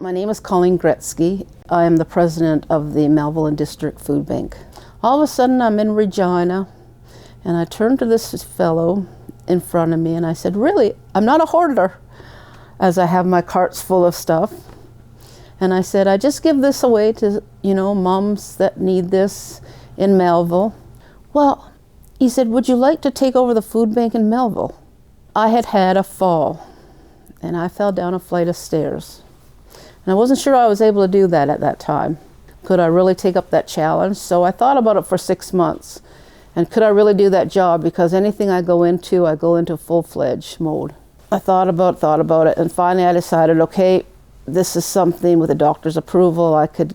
My name is Colleen Gretzky. I am the president of the Melville and District Food Bank. All of a sudden I'm in Regina and I turned to this fellow in front of me and I said, really, I'm not a hoarder, as I have my carts full of stuff. And I said, I just give this away to, moms that need this in Melville. Well, he said, would you like to take over the food bank in Melville? I had had a fall and I fell down a flight of stairs. And I wasn't sure I was able to do that at that time. Could I really take up that challenge? So I thought about it for 6 months. And could I really do that job? Because anything I go into full-fledged mode. I thought about it, and finally I decided, okay, this is something with a doctor's approval I could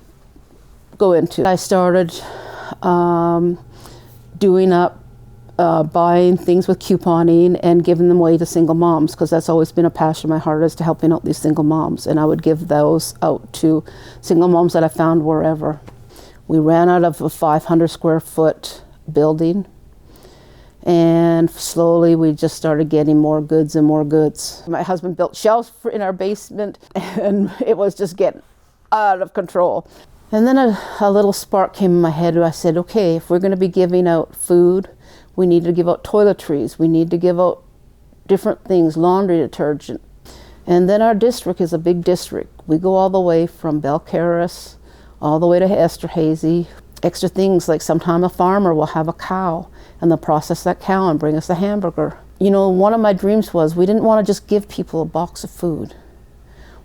go into. I started buying things with couponing and giving them away to single moms, because that's always been a passion of my heart, is to helping out these single moms. And I would give those out to single moms that I found wherever. We ran out of a 500 square foot building, and slowly we just started getting more goods and more goods. My husband built shelves in our basement and it was just getting out of control. And then a little spark came in my head. I said, okay, if we're going to be giving out food, we need to give out toiletries. We need to give out different things, laundry detergent. And then our district is a big district. We go all the way from Belcaris all the way to Esterhazy. Extra things like sometime a farmer will have a cow and they'll process that cow and bring us a hamburger. One of my dreams was we didn't want to just give people a box of food.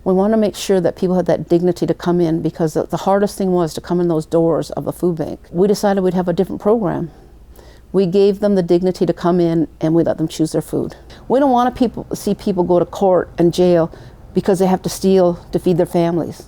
We want to make sure that people had that dignity to come in, because the hardest thing was to come in those doors of the food bank. We decided we'd have a different program. We gave them the dignity to come in and we let them choose their food. We don't want to see people go to court and jail because they have to steal to feed their families.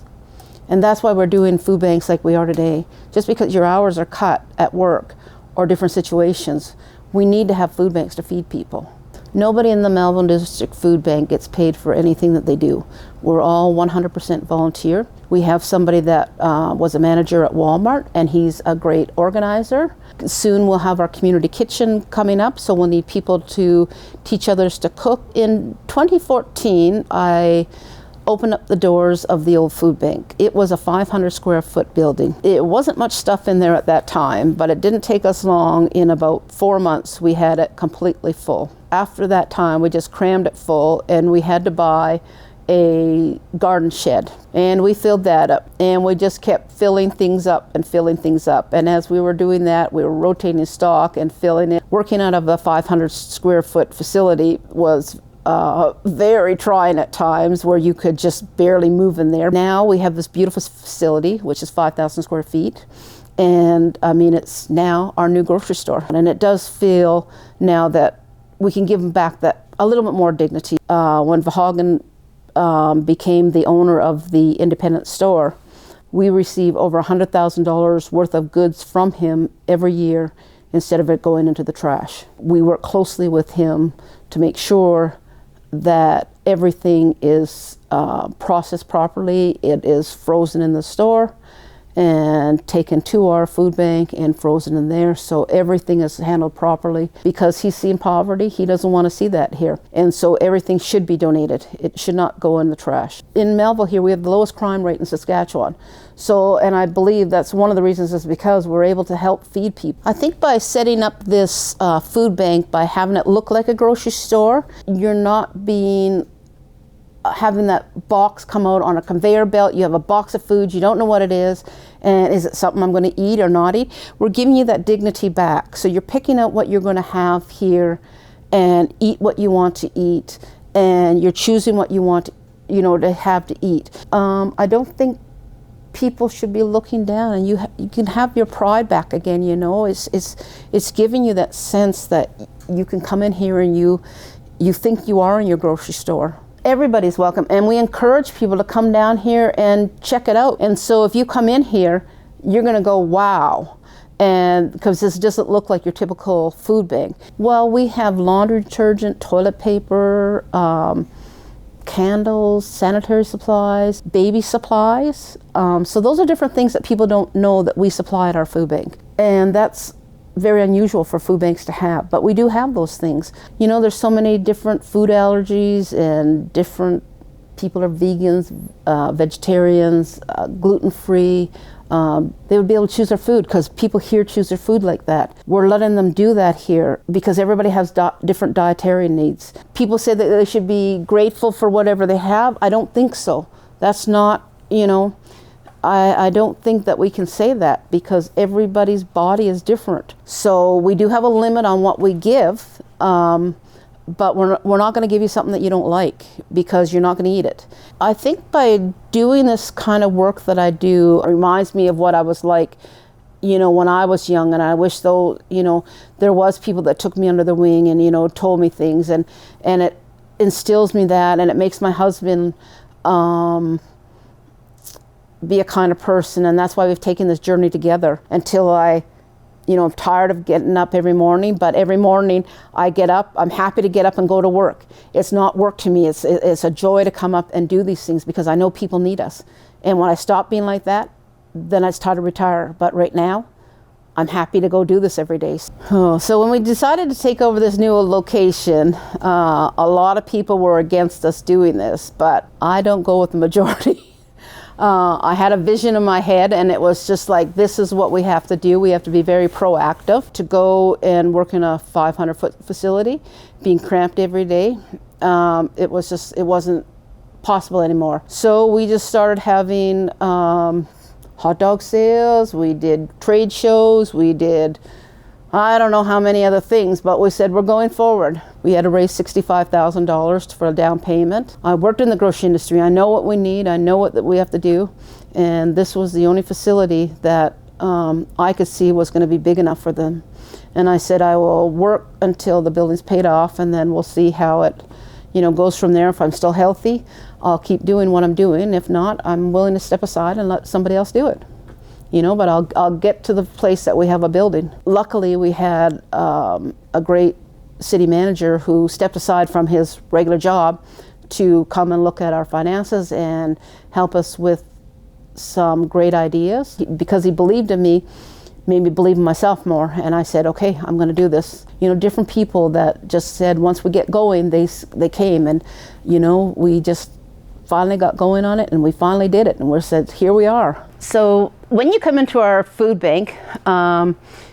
And that's why we're doing food banks like we are today. Just because your hours are cut at work or different situations, we need to have food banks to feed people. Nobody in the Melville District Food Bank gets paid for anything that they do. We're all 100% volunteer. We have somebody that was a manager at Walmart, and he's a great organizer. Soon we'll have our community kitchen coming up, so we'll need people to teach others to cook. In 2014, I opened up the doors of the old food bank. It was a 500 square foot building. It wasn't much stuff in there at that time, but it didn't take us long. In about 4 months, we had it completely full. After that time, we just crammed it full, and we had to buy a garden shed, and we filled that up, and we just kept filling things up. And as we were doing that, we were rotating stock and filling it. Working out of a 500 square foot facility was very trying at times, where you could just barely move in there. Now we have this beautiful facility, which is 5,000 square feet. And it's now our new grocery store. And it does feel now that we can give them back that a little bit more dignity. When Vahagan became the owner of the independent store, we receive over $100,000 worth of goods from him every year instead of it going into the trash. We work closely with him to make sure that everything is processed properly. It is frozen in the store and taken to our food bank and frozen in there, so everything is handled properly. Because he's seen poverty, he doesn't want to see that here, and so everything should be donated. It should not go in the trash. In Melville here, we have the lowest crime rate in Saskatchewan. And I believe that's one of the reasons, is because we're able to help feed people. I think by setting up this food bank, by having it look like a grocery store, you're not having that box come out on a conveyor belt. You have a box of food, you don't know what it is, and is it something I'm going to eat or not eat? We're giving you that dignity back. So you're picking out what you're going to have here and eat what you want to eat, and you're choosing what you want to have to eat. I don't think people should be looking down, and you can have your pride back again. It's giving you that sense that you can come in here and you think you are in your grocery store. Everybody's welcome, and we encourage people to come down here and check it out. And so if you come in here, you're going to go, wow, and because this doesn't look like your typical food bank. Well, we have laundry detergent, toilet paper, candles, sanitary supplies, baby supplies. So those are different things that people don't know that we supply at our food bank, and that's very unusual for food banks to have, but we do have those things. There's so many different food allergies and different people are vegans, vegetarians, gluten-free, they would be able to choose their food because people here choose their food like that. We're letting them do that here because everybody has different dietary needs. People say that they should be grateful for whatever they have. I don't think so. That's not, you know, I don't think that we can say that because everybody's body is different. So we do have a limit on what we give, but we're not going to give you something that you don't like because you're not going to eat it. I think by doing this kind of work that I do, it reminds me of what I was like, you know, when I was young, and I wish though, you know, there was people that took me under the wing and, you know, told me things, and it instills me that, and it makes my husband be a kind of person, and that's why we've taken this journey together until I'm tired of getting up every morning, but every morning I get up, I'm happy to get up and go to work. It's not work to me, it's a joy to come up and do these things because I know people need us. And when I stop being like that, then it's time to retire. But right now, I'm happy to go do this every day. So when we decided to take over this new location, a lot of people were against us doing this, but I don't go with the majority. I had a vision in my head, and it was just like, this is what we have to do. We have to be very proactive to go and work in a 500-foot facility, being cramped every day. It wasn't possible anymore. So we just started having hot dog sales. We did trade shows. We did, I don't know how many other things, but we said we're going forward. We had to raise $65,000 for a down payment. I worked in the grocery industry. I know what we need. I know what we have to do. And this was the only facility that I could see was going to be big enough for them. And I said, I will work until the building's paid off, and then we'll see how it, you know, goes from there. If I'm still healthy, I'll keep doing what I'm doing. If not, I'm willing to step aside and let somebody else do it. You know, but I'll get to the place that we have a building. Luckily, we had a great city manager who stepped aside from his regular job to come and look at our finances and help us with some great ideas. Because he believed in me, made me believe in myself more. And I said, okay, I'm going to do this. You know, different people that just said once we get going, they came, and, you know, we just finally got going on it, and we finally did it, and we said, here we are. So when you come into our food bank,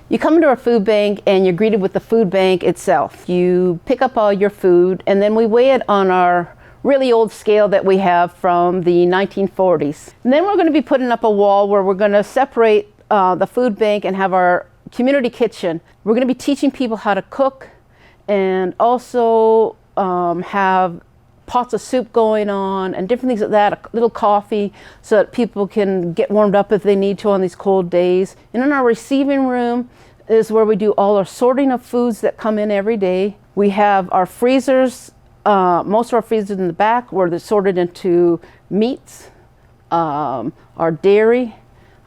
you come into our food bank and you're greeted with the food bank itself. You pick up all your food, and then we weigh it on our really old scale that we have from the 1940s. And then we're going to be putting up a wall where we're going to separate the food bank and have our community kitchen. We're going to be teaching people how to cook, and also have pots of soup going on and different things like that, a little coffee so that people can get warmed up if they need to on these cold days. And in our receiving room is where we do all our sorting of foods that come in every day. We have our freezers, most of our freezers in the back where they're sorted into meats, our dairy,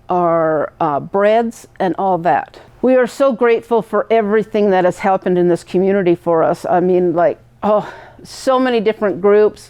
our breads, and all that. We are so grateful for everything that has happened in this community for us. I mean, like, oh, so many different groups.